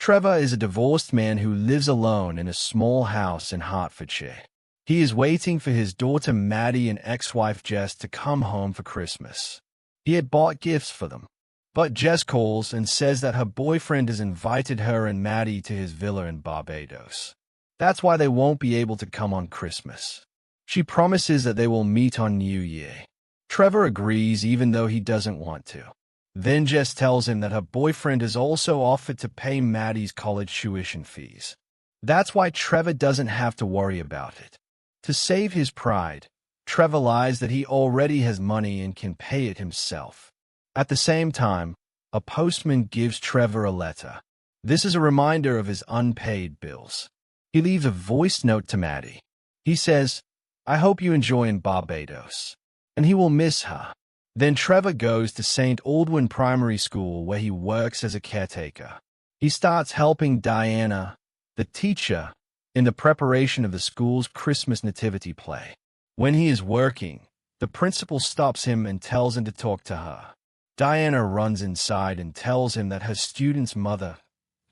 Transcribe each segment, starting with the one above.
Trevor is a divorced man who lives alone in a small house in Hertfordshire. He is waiting for his daughter Maddie and ex-wife Jess to come home for Christmas. He had bought gifts for them, but Jess calls and says that her boyfriend has invited her and Maddie to his villa in Barbados. That's why they won't be able to come on Christmas. She promises that they will meet on New Year. Trevor agrees even though he doesn't want to. Then Jess tells him that her boyfriend has also offered to pay Maddie's college tuition fees. That's why Trevor doesn't have to worry about it. To save his pride, Trevor lies that he already has money and can pay it himself. At the same time, a postman gives Trevor a letter. This is a reminder of his unpaid bills. He leaves a voice note to Maddie. He says, "I hope you enjoy in Barbados," and he will miss her. Then Trevor goes to St. Aldwyn Primary School where he works as a caretaker. He starts helping Diana, the teacher, in the preparation of the school's Christmas nativity play. When he is working, the principal stops him and tells him to talk to her. Diana runs inside and tells him that her student's mother,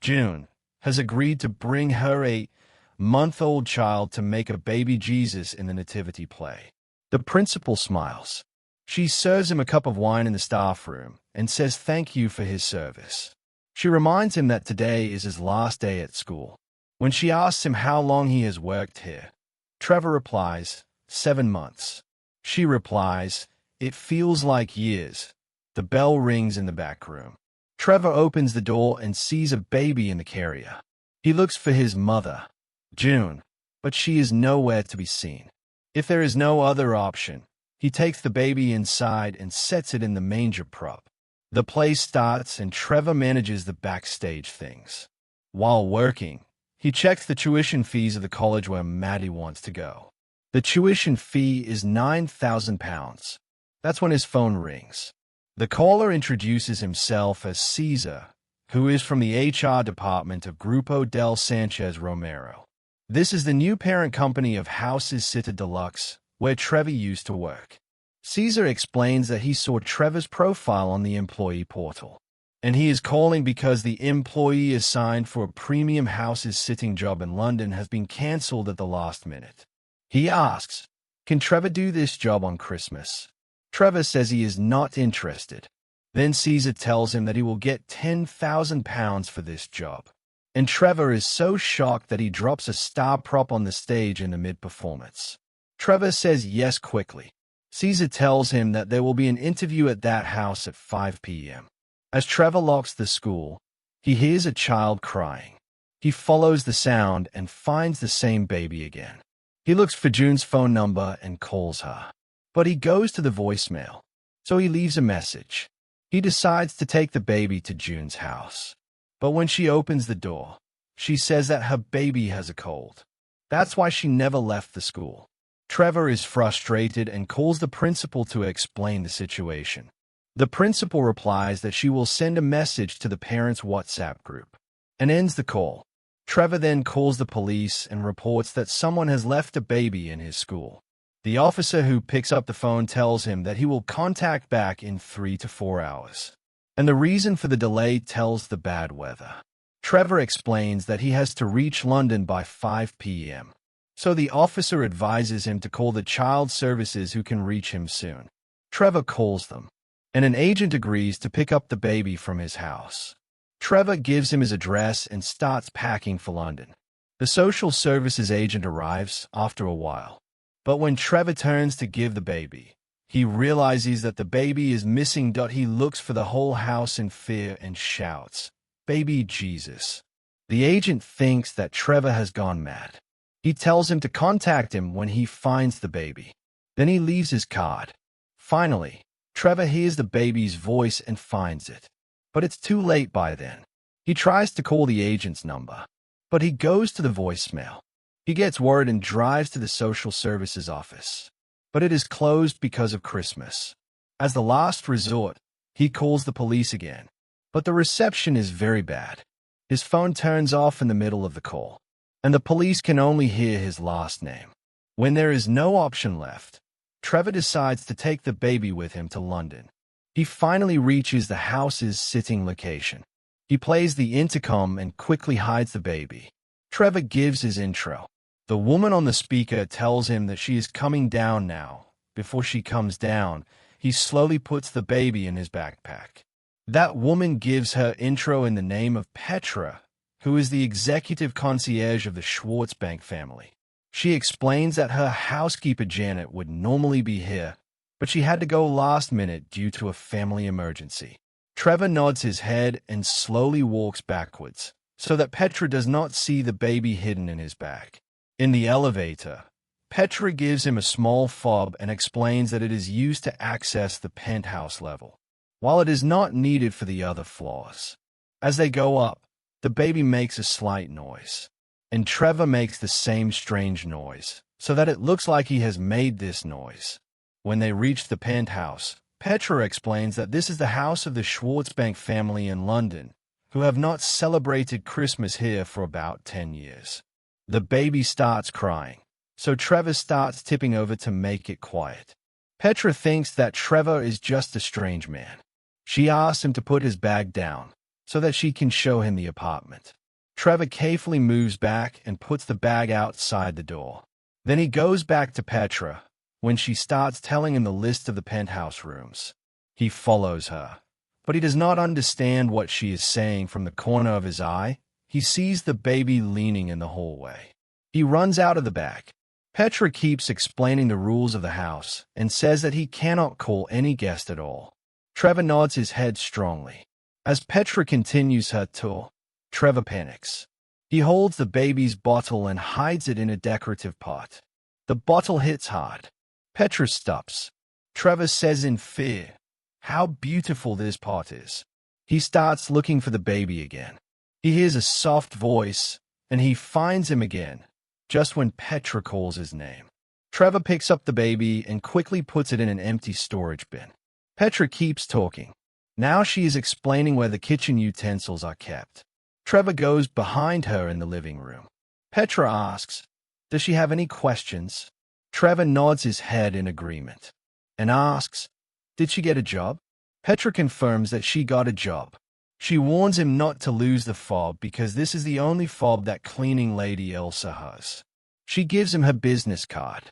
June, has agreed to bring her 8-month-old child to make a baby Jesus in the nativity play. The principal smiles. She serves him a cup of wine in the staff room and says thank you for his service. She reminds him that today is his last day at school. When she asks him how long he has worked here, Trevor replies, 7 months. She replies, "It feels like years." The bell rings in the back room. Trevor opens the door and sees a baby in the carrier. He looks for his mother, June, but she is nowhere to be seen. If there is no other option, he takes the baby inside and sets it in the manger prop. The play starts and Trevor manages the backstage things. While working, he checks the tuition fees of the college where Maddie wants to go. The tuition fee is £9,000. That's when his phone rings. The caller introduces himself as Caesar, who is from the HR department of Grupo del Sanchez Romero. This is the new parent company of Houses Sitter Deluxe, where Trevor used to work. Caesar explains that he saw Trevor's profile on the employee portal, and he is calling because the employee assigned for a premium houses sitting job in London has been cancelled at the last minute. He asks, can Trevor do this job on Christmas? Trevor says he is not interested. Then Caesar tells him that he will get £10,000 for this job. And Trevor is so shocked that he drops a star prop on the stage in the mid-performance. Trevor says yes quickly. Caesar tells him that there will be an interview at that house at 5 p.m. As Trevor locks the school, he hears a child crying. He follows the sound and finds the same baby again. He looks for June's phone number and calls her. But he goes to the voicemail, so he leaves a message. He decides to take the baby to June's house. But when she opens the door, she says that her baby has a cold. That's why she never left the school. Trevor is frustrated and calls the principal to explain the situation. The principal replies that she will send a message to the parents' WhatsApp group and ends the call. Trevor then calls the police and reports that someone has left a baby in his school. The officer who picks up the phone tells him that he will contact back in 3 to 4 hours. And the reason for the delay tells the bad weather. Trevor explains that he has to reach London by 5 p.m. So the officer advises him to call the child services who can reach him soon. Trevor calls them, and an agent agrees to pick up the baby from his house. Trevor gives him his address and starts packing for London. The social services agent arrives after a while. But when Trevor turns to give the baby, he realizes that the baby is missing. He looks for the whole house in fear and shouts, "Baby Jesus." The agent thinks that Trevor has gone mad. He tells him to contact him when he finds the baby. Then he leaves his card. Finally, Trevor hears the baby's voice and finds it. But it's too late by then. He tries to call the agent's number, but he goes to the voicemail. He gets worried and drives to the social services office. But it is closed because of Christmas. As the last resort, he calls the police again. But the reception is very bad. His phone turns off in the middle of the call, and the police can only hear his last name. When there is no option left, Trevor decides to take the baby with him to London. He finally reaches the house's sitting location. He plays the intercom and quickly hides the baby. Trevor gives his intro. The woman on the speaker tells him that she is coming down now. Before she comes down, he slowly puts the baby in his backpack. That woman gives her intro in the name of Petra, who is the executive concierge of the Schwartzbank family. She explains that her housekeeper Janet would normally be here, but she had to go last minute due to a family emergency. Trevor nods his head and slowly walks backwards, so that Petra does not see the baby hidden in his bag. In the elevator, Petra gives him a small fob and explains that it is used to access the penthouse level, while it is not needed for the other floors. As they go up, the baby makes a slight noise, and Trevor makes the same strange noise, so that it looks like he has made this noise. When they reach the penthouse, Petra explains that this is the house of the Schwartzbank family in London, who have not celebrated Christmas here for about 10 years. The baby starts crying, so Trevor starts tipping over to make it quiet. Petra thinks that Trevor is just a strange man. She asks him to put his bag down, so that she can show him the apartment. Trevor carefully moves back and puts the bag outside the door. Then he goes back to Petra, when she starts telling him the list of the penthouse rooms. He follows her, but he does not understand what she is saying. From the corner of his eye, he sees the baby leaning in the hallway. He runs out of the back. Petra keeps explaining the rules of the house and says that he cannot call any guest at all. Trevor nods his head strongly. As Petra continues her tour, Trevor panics. He holds the baby's bottle and hides it in a decorative pot. The bottle hits hard. Petra stops. Trevor says in fear, "How beautiful this pot is." He starts looking for the baby again. He hears a soft voice, and he finds him again, just when Petra calls his name. Trevor picks up the baby and quickly puts it in an empty storage bin. Petra keeps talking. Now she is explaining where the kitchen utensils are kept. Trevor goes behind her in the living room. Petra asks, "Does she have any questions?" Trevor nods his head in agreement and asks, "Did she get a job?" Petra confirms that she got a job. She warns him not to lose the fob because this is the only fob that cleaning lady Elsa has. She gives him her business card.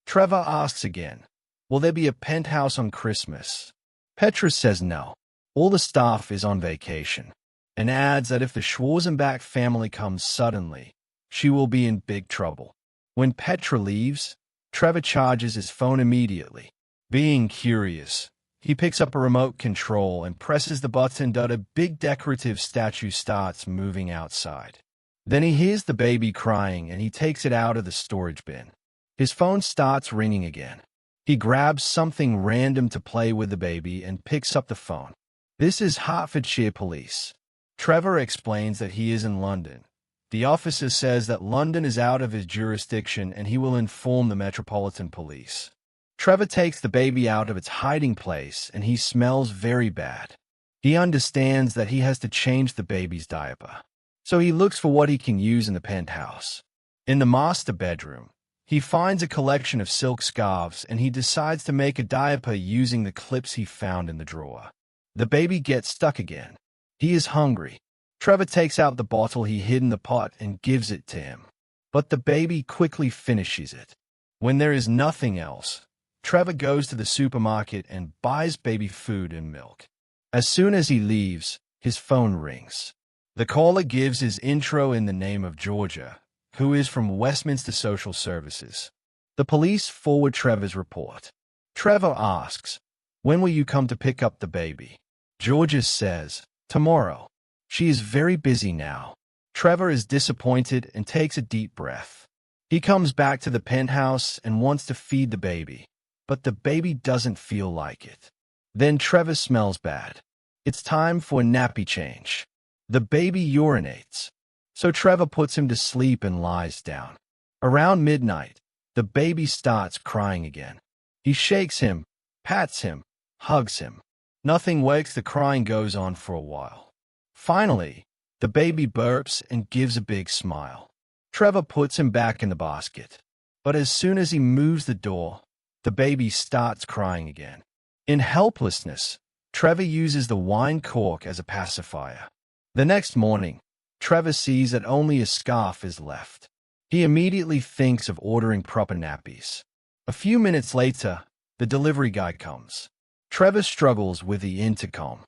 Trevor asks again, "Will there be a penthouse on Christmas?" Petra says no. All the staff is on vacation, and adds that if the Schwarzenbach family comes suddenly, she will be in big trouble. When Petra leaves, Trevor charges his phone immediately. Being curious, he picks up a remote control and presses the button that a big decorative statue starts moving outside. Then he hears the baby crying and he takes it out of the storage bin. His phone starts ringing again. He grabs something random to play with the baby and picks up the phone. This is Hertfordshire Police. Trevor explains that he is in London. The officer says that London is out of his jurisdiction and he will inform the Metropolitan Police. Trevor takes the baby out of its hiding place and he smells very bad. He understands that he has to change the baby's diaper, so he looks for what he can use in the penthouse. In the master bedroom, he finds a collection of silk scarves and he decides to make a diaper using the clips he found in the drawer. The baby gets stuck again. He is hungry. Trevor takes out the bottle he hid in the pot and gives it to him, but the baby quickly finishes it. When there is nothing else, Trevor goes to the supermarket and buys baby food and milk. As soon as he leaves, his phone rings. The caller gives his intro in the name of Georgia, who is from Westminster Social Services. The police forward Trevor's report. Trevor asks, "When will you come to pick up the baby?" Georgia says, "Tomorrow." She is very busy now. Trevor is disappointed and takes a deep breath. He comes back to the penthouse and wants to feed the baby, but the baby doesn't feel like it. Then Trevor smells bad. It's time for a nappy change. The baby urinates, so Trevor puts him to sleep and lies down. Around midnight, the baby starts crying again. He shakes him, pats him, hugs him. Nothing wakes. The crying goes on for a while. Finally, the baby burps and gives a big smile. Trevor puts him back in the basket, but as soon as he moves the door, the baby starts crying again. In helplessness, Trevor uses the wine cork as a pacifier. The next morning, Trevor sees that only a scarf is left. He immediately thinks of ordering proper nappies. A few minutes later, the delivery guy comes. Trevor struggles with the intercom.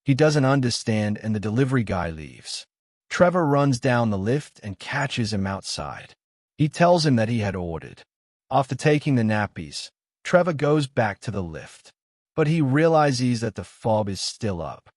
He doesn't understand and the delivery guy leaves. Trevor runs down the lift and catches him outside. He tells him that he had ordered. After taking the nappies, Trevor goes back to the lift. But he realizes that the fob is still up.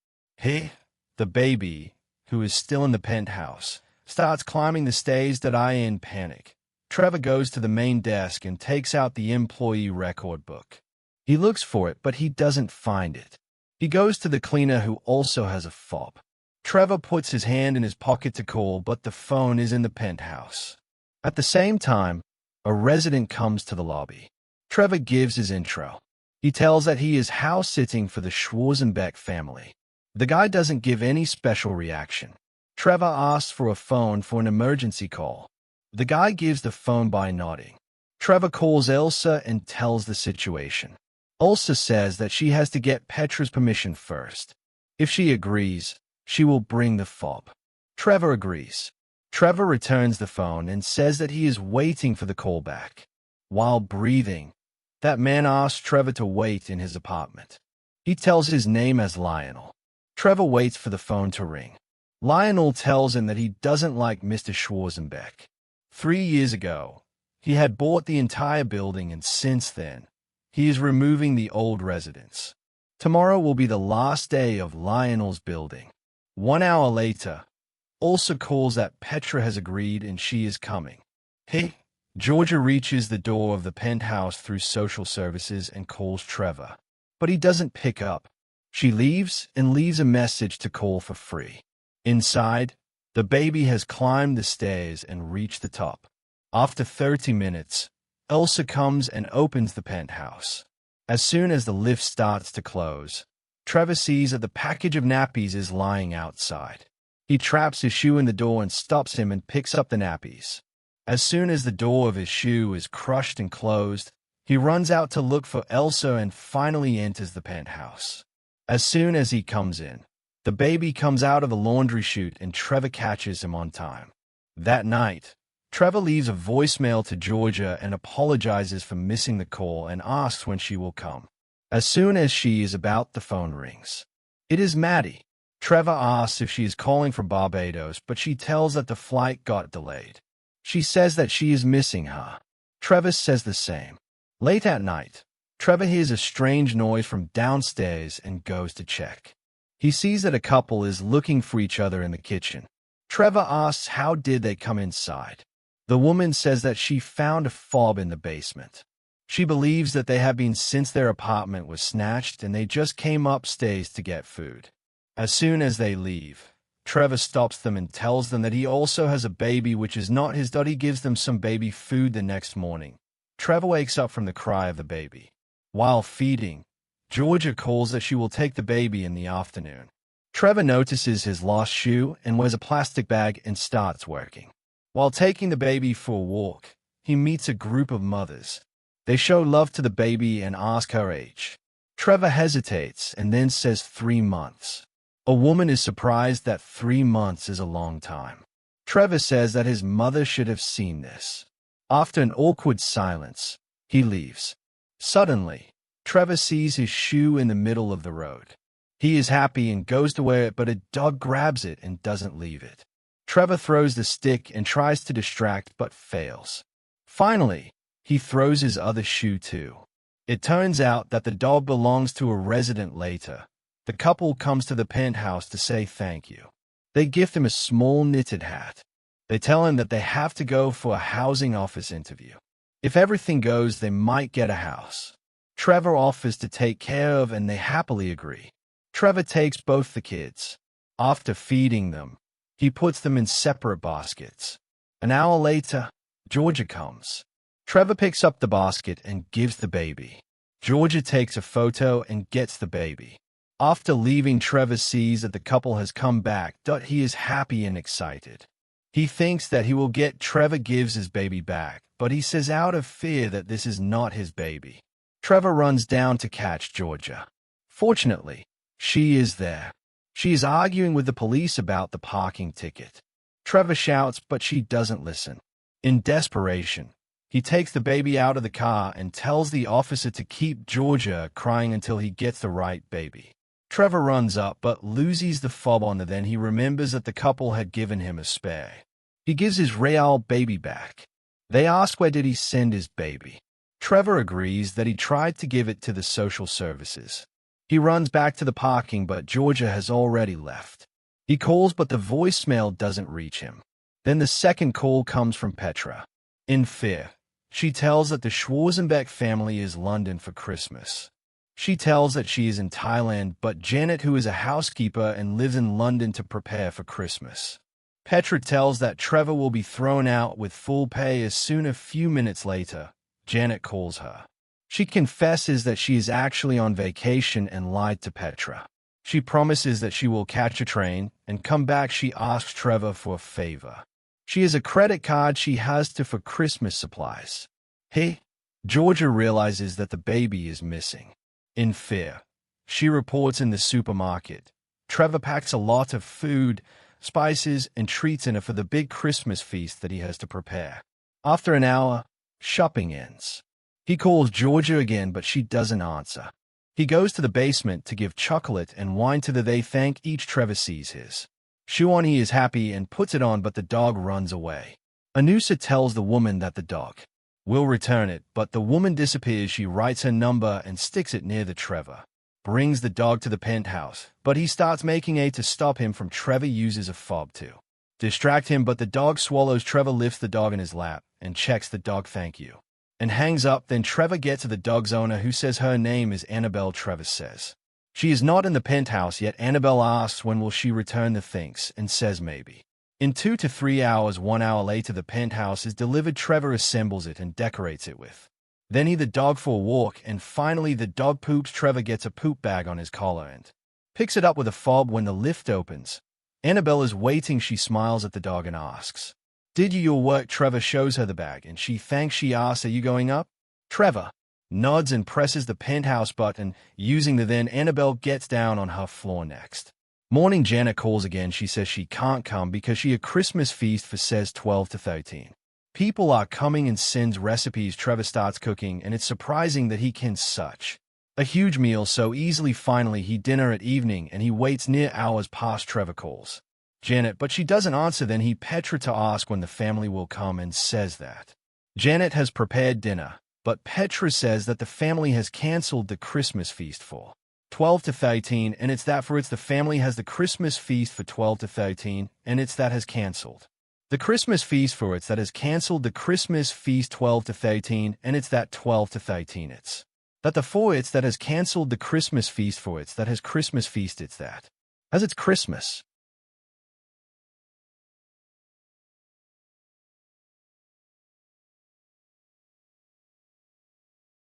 The baby, who is still in the penthouse, starts climbing the stairs that are in panic. Trevor goes to the main desk and takes out the employee record book. He looks for it, but he doesn't find it. He goes to the cleaner who also has a fob. Trevor puts his hand in his pocket to call, but the phone is in the penthouse. At the same time, a resident comes to the lobby. Trevor gives his intro. He tells that he is house-sitting for the Schwarzenbeck family. The guy doesn't give any special reaction. Trevor asks for a phone for an emergency call. The guy gives the phone by nodding. Trevor calls Elsa and tells the situation. Elsa says that she has to get Petra's permission first. If she agrees, she will bring the fob. Trevor agrees. Trevor returns the phone and says that he is waiting for the call back. While breathing, that man asks Trevor to wait in his apartment. He tells his name as Lionel. Trevor waits for the phone to ring. Lionel tells him that he doesn't like Mr. Schwarzenbeck. 3 years ago, he had bought the entire building, and since then, he is removing the old residents. Tomorrow will be the last day of Lionel's building. 1 hour later, Elsa calls that Petra has agreed and she is coming. Georgia reaches the door of the penthouse through social services and calls Trevor, but he doesn't pick up. She leaves and leaves a message to call for free. Inside, the baby has climbed the stairs and reached the top. After 30 minutes, Elsa comes and opens the penthouse. As soon as the lift starts to close, Trevor sees that the package of nappies is lying outside. He traps his shoe in the door and stops him and picks up the nappies. As soon as the door of his shoe is crushed and closed, he runs out to look for Elsa and finally enters the penthouse. As soon as he comes in, the baby comes out of the laundry chute and Trevor catches him on time. That night, Trevor leaves a voicemail to Georgia and apologizes for missing the call and asks when she will come. As soon as she is about, the phone rings. It is Maddie. Trevor asks if she is calling from Barbados, but she tells that the flight got delayed. She says that she is missing her. Trevor says the same. Late at night, Trevor hears a strange noise from downstairs and goes to check. He sees that a couple is looking for each other in the kitchen. Trevor asks how did they come inside. The woman says that she found a fob in the basement. She believes that they have been since their apartment was snatched and they just came upstairs to get food. As soon as they leave, Trevor stops them and tells them that he also has a baby which is not his. He gives them some baby food the next morning. Trevor wakes up from the cry of the baby. While feeding, Georgia calls that she will take the baby in the afternoon. Trevor notices his lost shoe and wears a plastic bag and starts working. While taking the baby for a walk, he meets a group of mothers. They show love to the baby and ask her age. Trevor hesitates and then says 3 months. A woman is surprised that 3 months is a long time. Trevor says that his mother should have seen this. After an awkward silence, he leaves. Suddenly, Trevor sees his shoe in the middle of the road. He is happy and goes to wear it, but a dog grabs it and doesn't leave it. Trevor throws the stick and tries to distract but fails. Finally, he throws his other shoe too. It turns out that the dog belongs to a resident later. The couple comes to the penthouse to say thank you. They gift him a small knitted hat. They tell him that they have to go for a housing office interview. If everything goes, they might get a house. Trevor offers to take care of and they happily agree. Trevor takes both the kids. After feeding them, he puts them in separate baskets. An hour later, Georgia comes. Trevor picks up the basket and gives the baby. Georgia takes a photo and gets the baby. After leaving, Trevor sees that the couple has come back. He is happy and excited. He thinks that he will get. Trevor gives his baby back, but he says out of fear that this is not his baby. Trevor runs down to catch Georgia. Fortunately, she is there. She is arguing with the police about the parking ticket. Trevor shouts, but she doesn't listen. In desperation, he takes the baby out of the car and tells the officer to keep Georgia crying until he gets the right baby. Trevor runs up but loses the fob on her. Then he remembers that the couple had given him a spare. He gives his real baby back. They ask where did he send his baby. Trevor agrees that he tried to give it to the social services. He runs back to the parking, but Georgia has already left. He calls, but the voicemail doesn't reach him. Then the second call comes from Petra. In fear, she tells that the Schwarzenbeck family is London for Christmas. She tells that she is in Thailand, but Janet, who is a housekeeper and lives in London, to prepare for Christmas. Petra tells that Trevor will be thrown out with full pay as soon as a few minutes later. Janet calls her. She confesses that she is actually on vacation and lied to Petra. She promises that she will catch a train and come back. She asks Trevor for a favor. She has a credit card she has to for Christmas supplies. Hey, Georgia realizes that the baby is missing. In fear, she reports in the supermarket. Trevor packs a lot of food, spices, and treats in her for the big Christmas feast that he has to prepare. After an hour, shopping ends. He calls Georgia again, but she doesn't answer. He goes to the basement to give chocolate and wine to the they thank each. Trevor sees his shoe-on. He is happy and puts it on, but the dog runs away. Anusa tells the woman that the dog will return it, but the woman disappears. She writes her number and sticks it near the Trevor. Brings the dog to the penthouse, but he starts making a to stop him from. Trevor uses a fob to distract him, but the dog swallows. Trevor lifts the dog in his lap and checks the dog thank you and hangs up. Then Trevor gets to the dog's owner, who says her name is Annabelle. Trevor says she is not in the penthouse yet. Annabelle asks when will she return the things and says maybe in 2 to 3 hours. 1 hour later, the penthouse is delivered. Trevor assembles it and decorates it with then he the dog for a walk, and finally the dog poops. Trevor gets a poop bag on his collar and picks it up with a fob. When the lift opens, Annabelle is waiting. She smiles at the dog and asks, "Did you your work?" Trevor shows her the bag and she thanks. She asks, "Are you going up?" Trevor nods and presses the penthouse button. Using the then Annabelle gets down on her floor. Next morning, Janet calls again. She says she can't come because she a Christmas feast for says 12 to 13 people are coming and sends recipes. Trevor starts cooking, and it's surprising that he can such a huge meal so easily. Finally, he dinner at evening, and he waits near hours past. Trevor calls Janet, but she doesn't answer. Then he Petra to ask when the family will come and says that Janet has prepared dinner, but Petra says that the family has cancelled the Christmas feast for 12 to 13, and it's that for it's the family has the Christmas feast for 12 to 13, and it's that has cancelled the Christmas feast for it's that has cancelled the Christmas feast 12 to 13, and it's that 12 to 13 it's that the for it's that has cancelled the Christmas feast for it's that has Christmas feast it's that as it's Christmas.